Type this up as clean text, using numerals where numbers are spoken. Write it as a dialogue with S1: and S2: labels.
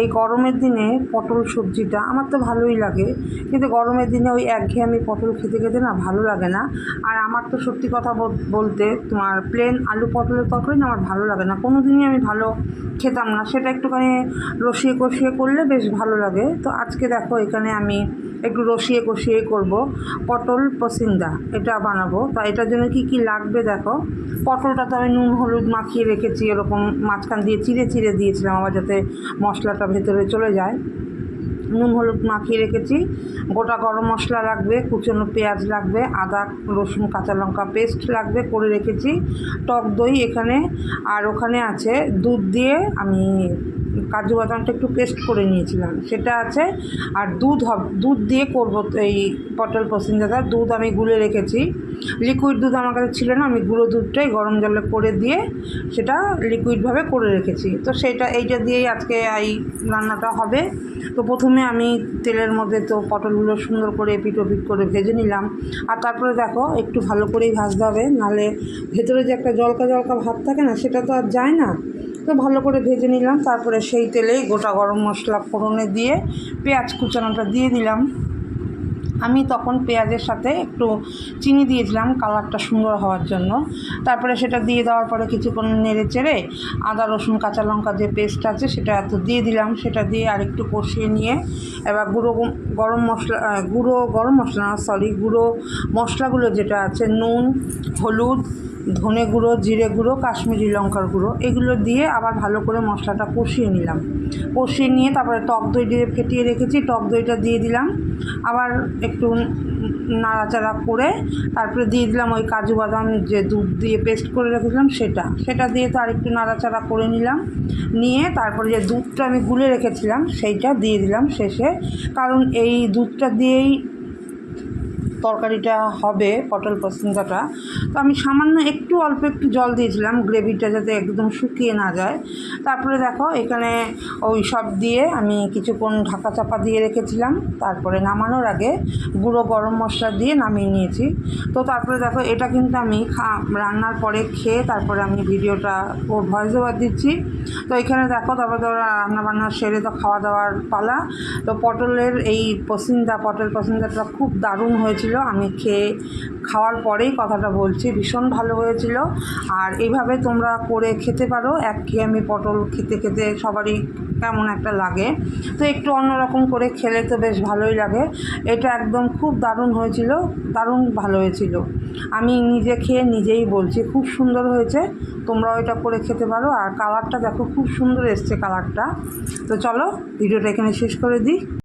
S1: এই গরমের দিনে পটল সবজিটা আমার তো ভালোই লাগে, কিন্তু গরমের দিনে ওই একঘেয়েমি পটল খেতে খেতে না ভালো লাগে না। আর আমার তো সত্যি কথা বলতে তোমার প্লেন আলু পটলের তরকারি না আমার ভালো লাগে না, কোনো দিনই আমি ভালো খেতাম না। সেটা একটুখানি রসিয়ে কষিয়ে করলে বেশ ভালো লাগে। তো আজকে দেখো এখানে আমি একটু রসিয়ে কষিয়ে করব পটল পসিন্দা, এটা বানাবো। তা এটার জন্য কি কি লাগবে দেখো। পটলটা তো আমি নুন হলুদ মাখিয়ে রেখেছি, এরকম মাঝখান দিয়ে চিড়ে চিড়ে দিয়েছিলাম আবার যাতে মশলাটা ভেতরে চলে যায়। নুন হলুদ মাখিয়ে রেখেছি। গোটা গরম মশলা লাগবে, কুচনো পেঁয়াজ লাগবে, আদা রসুন কাঁচা লঙ্কা পেস্ট লাগবে করে রেখেছি, টক দই এখানে, আর ওখানে আছে দুধ দিয়ে আমি কাজু বাদামটা একটু পেস্ট করে নিয়েছিলাম সেটা আছে। আর দুধ দিয়ে করবো এই পটল পসিন্দাটা। দুধ আমি গুলে রেখেছি, লিকুইড দুধ আমার কাছে ছিল না, আমি গুঁড়ো দুধটাই গরম জলে করে দিয়ে সেটা লিকুইডভাবে করে রেখেছি। তো এইটা দিয়েই আজকে এই রান্নাটা হবে। তো প্রথমে আমি তেলের মধ্যে তো পটলগুলো সুন্দর করে এপিট ওপিট করে ভেজে নিলাম। আর তারপরে দেখো একটু ভালো করেই ভাজতে হবে, নাহলে ভেতরে যে একটা জলকা জলকা ভাব থাকে না সেটা তো আর যায় না। তো ভালো করে ভেজে নিলাম, তারপরে সেই তেলেই গোটা গরম মশলা ফোড়নে দিয়ে পেঁয়াজ কুচানোটা দিয়ে দিলাম। আমি তখন পেঁয়াজের সাথে একটু চিনি দিয়েছিলাম কালারটা সুন্দর হওয়ার জন্য। তারপরে সেটা দিয়ে দেওয়ার পরে কিছুক্ষণ নেড়ে চেড়ে আদা রসুন কাঁচা লঙ্কা যে পেস্ট আছে সেটা এত দিয়ে দিলাম। সেটা দিয়ে আরেকটু কষিয়ে নিয়ে এবার গুঁড়ো মশলাগুলো যেটা আছে নুন হলুদ ধনে গুঁড়ো জিরে গুঁড়ো কাশ্মীরি লঙ্কার গুঁড়ো এগুলো দিয়ে আবার ভালো করে মশলাটা কষিয়ে নিলাম। কষিয়ে নিয়ে তারপরে টক দই দিয়ে ফেটিয়ে রেখেছি, টক দইটা দিয়ে দিলাম। আবার একটু নাড়াচাড়া করে তারপরে দিয়ে দিলাম ওই কাজু বাদাম যে দুধ দিয়ে পেস্ট করে রেখেছিলাম সেটা দিয়ে তো আরেকটু নাড়াচাড়া করে নিলাম। নিয়ে তারপরে যে দুধটা আমি গুলে রেখেছিলাম সেইটা দিয়ে দিলাম শেষে, কারণ এই দুধটা দিয়েই তরকারিটা হবে পটল পসিন্দাটা। তো আমি সামান্য অল্প একটু জল দিয়েছিলাম গ্রেভিটা যাতে একদম শুকিয়ে না যায়। তারপরে দেখো এখানে ওই সব দিয়ে আমি কিছুক্ষণ ঢাকা চাপা দিয়ে রেখেছিলাম, তারপরে নামানোর আগে গুঁড়ো গরম মশলা দিয়ে নামিয়ে নিয়েছি। তো তারপরে দেখো এটা কিন্তু আমি রান্নার পরে খেয়ে তারপরে আমি ভিডিওটা ভয়েস ওভার দিচ্ছি। তো এখানে দেখো তারপরে রান্নাবান্না সেরে তো খাওয়া দাওয়ার পালা। তো পটল পসিন্দাটা খুব দারুণ হয়েছিল। আমি খাওয়ার পরেই কথাটা বলছি, ভীষণ ভালো হয়েছিল। আর এইভাবে তোমরা করে খেতে পারো, একঘেয়েমি পটল খেতে খেতে সবারই কেমন একটা লাগে, তো একটু অন্যরকম করে খেলে তো বেশ ভালোই লাগে। এটা একদম খুব দারুণ হয়েছিল, দারুণ ভালো হয়েছিল। আমি নিজে খেয়ে নিজেই বলছি খুব সুন্দর হয়েছে, তোমরাও এটা করে খেতে পারো। আর কালারটা দেখো খুব সুন্দর এসছে কালারটা। তো চলো ভিডিওটা এখানে শেষ করে দিই।